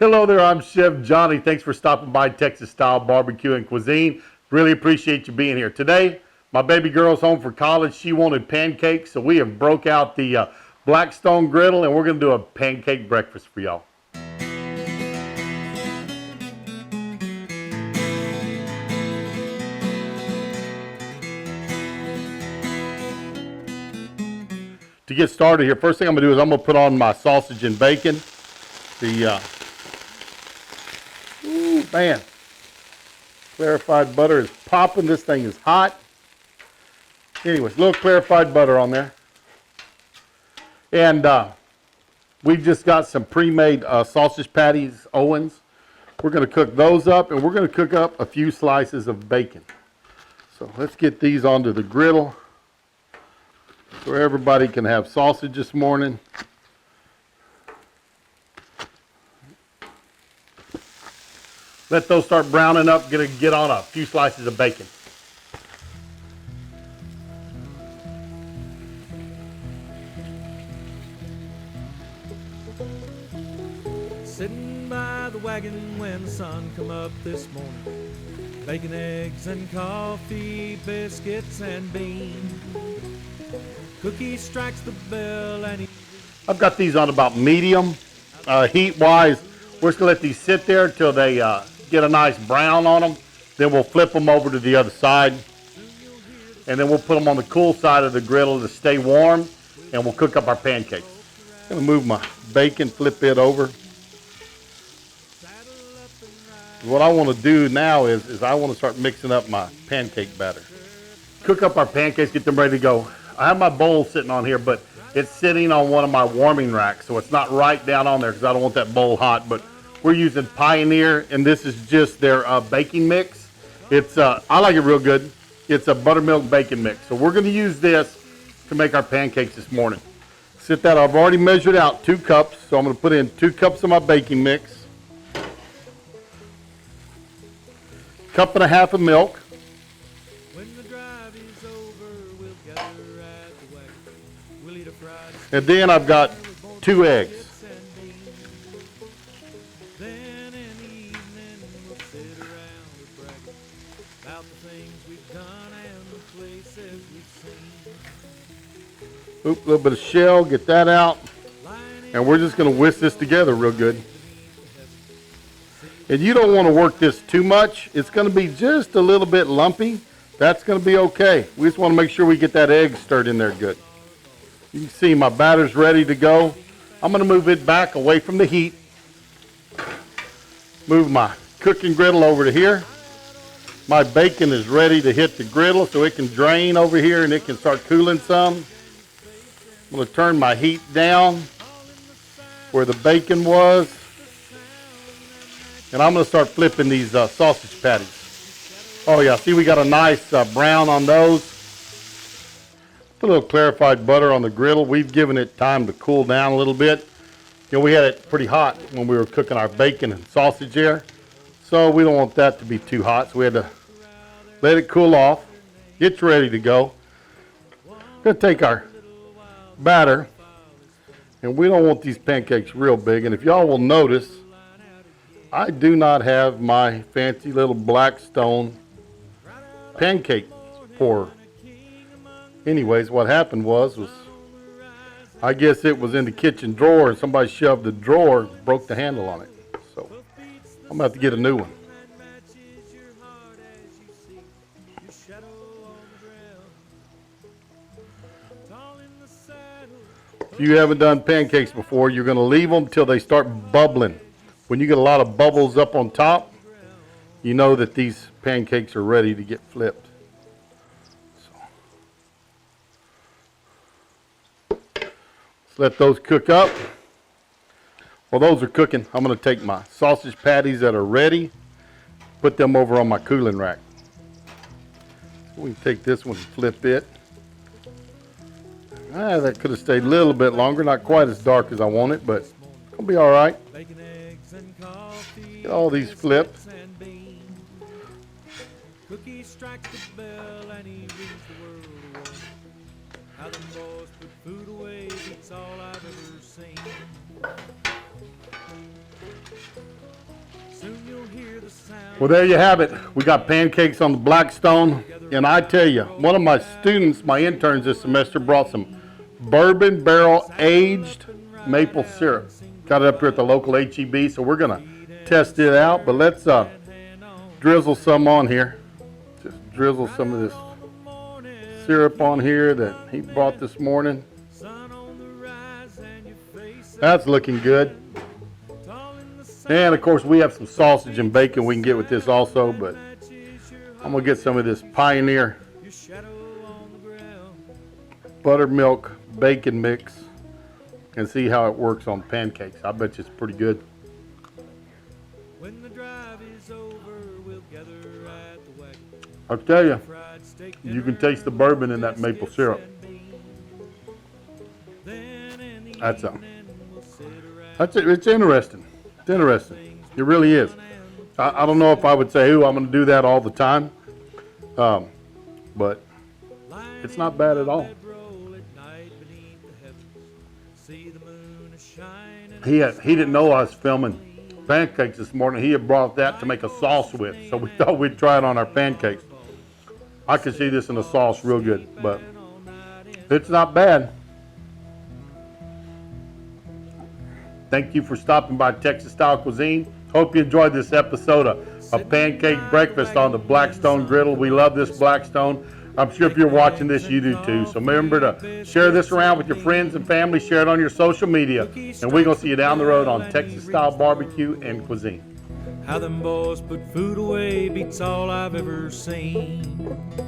Hello there, I'm Chef Johnny. Thanks for stopping by Texas Style Barbecue and Cuisine. Really appreciate you being here. Today, my baby girl's home for college. She wanted pancakes, so we have broke out the Blackstone Griddle, and we're going to do a pancake breakfast for y'all. To get started here, first thing I'm going to do is I'm going to put on my sausage and bacon. Ooh, man, clarified butter is popping. This thing is hot. Anyways, a little clarified butter on there. And we've just got some pre-made sausage patties, Owens. We're going to cook those up, and we're going to cook up a few slices of bacon. So let's get these onto the griddle so everybody can have sausage this morning. Let those start browning up. Get on a few slices of bacon. Sitting by the wagon when the sun come up this morning. Bacon, eggs, and coffee, biscuits, and beans. Cookie strikes the bell and I've got these on about medium heat-wise. We're just going to let these sit there till they get a nice brown on them. Then we'll flip them over to the other side. And then we'll put them on the cool side of the griddle to stay warm. And we'll cook up our pancakes. I'm going to move my bacon, flip it over. What I want to do now is I want to start mixing up my pancake batter. Cook up our pancakes, get them ready to go. I have my bowl sitting on here, but it's sitting on one of my warming racks, so it's not right down on there because I don't want that bowl hot. But we're using Pioneer, and this is just their baking mix. It's I like it real good. It's a buttermilk bacon mix. So we're going to use this to make our pancakes this morning. Sit that. I've already measured out 2 cups, so I'm going to put in 2 cups of my baking mix. 1.5 cups of milk. And then I've got 2 eggs. Oop, a little bit of shell, get that out. And we're just going to whisk this together real good. And you don't want to work this too much. It's going to be just a little bit lumpy. That's going to be okay. We just want to make sure we get that egg stirred in there good. You can see my batter's ready to go. I'm going to move it back away from the heat. Move my cooking griddle over to here. My bacon is ready to hit the griddle so it can drain over here and it can start cooling some. I'm going to turn my heat down where the bacon was. And I'm going to start flipping these sausage patties. Oh yeah, see we got a nice brown on those. Put a little clarified butter on the griddle. We've given it time to cool down a little bit. You know, we had it pretty hot when we were cooking our bacon and sausage there. So we don't want that to be too hot. So we had to let it cool off. It's ready to go. We're going to take our batter. And we don't want these pancakes real big. And if y'all will notice, I do not have my fancy little Blackstone pancake pourer. Anyways, what happened was I guess it was in the kitchen drawer and somebody shoved the drawer, broke the handle on it. So I'm going to have to get a new one. If you haven't done pancakes before, you're going to leave them till they start bubbling. When you get a lot of bubbles up on top, you know that these pancakes are ready to get flipped. Let those cook up. While those are cooking, I'm going to take my sausage patties that are ready, put them over on my cooling rack. So we can take this one and flip it. That could have stayed a little bit longer, not quite as dark as I want it, but it'll be all right. Get all these flipped. Cookie strikes the bell and he rings the world away. How them boys put food away, it's all I've ever seen. Soon you'll hear the sound. Well, there you have it. We got pancakes on the Blackstone. And I tell you, one of my students, my interns this semester, brought some bourbon barrel aged maple syrup. Got it up here at the local HEB, so we're going to test it out. But let's drizzle some on here. Just drizzle some of this syrup on here that he brought this morning. That's looking good. And of course we have some sausage and bacon we can get with this also, but I'm gonna get some of this Pioneer buttermilk bacon mix and see how it works on pancakes. I bet you it's pretty good. When the drive is over, we'll gather at the wagon. I'll tell you, you can taste the bourbon in that maple syrup. That's it. It's interesting. It's interesting. It really is. I don't know if I would say, "Ooh, I'm going to do that all the time," but it's not bad at all. He didn't know I was filming pancakes this morning. He had brought that to make a sauce with, so we thought we'd try it on our pancakes. I could see this in a sauce real good, but it's not bad. Thank you for stopping by Texas Style Cuisine. Hope you enjoyed this episode of Pancake Breakfast on the Blackstone Griddle. We love this Blackstone. I'm sure if you're watching this, you do too. So remember to share this around with your friends and family. Share it on your social media. And we're going to see you down the road on Texas Style Barbecue and Cuisine. How them boys put food away beats all I've ever seen.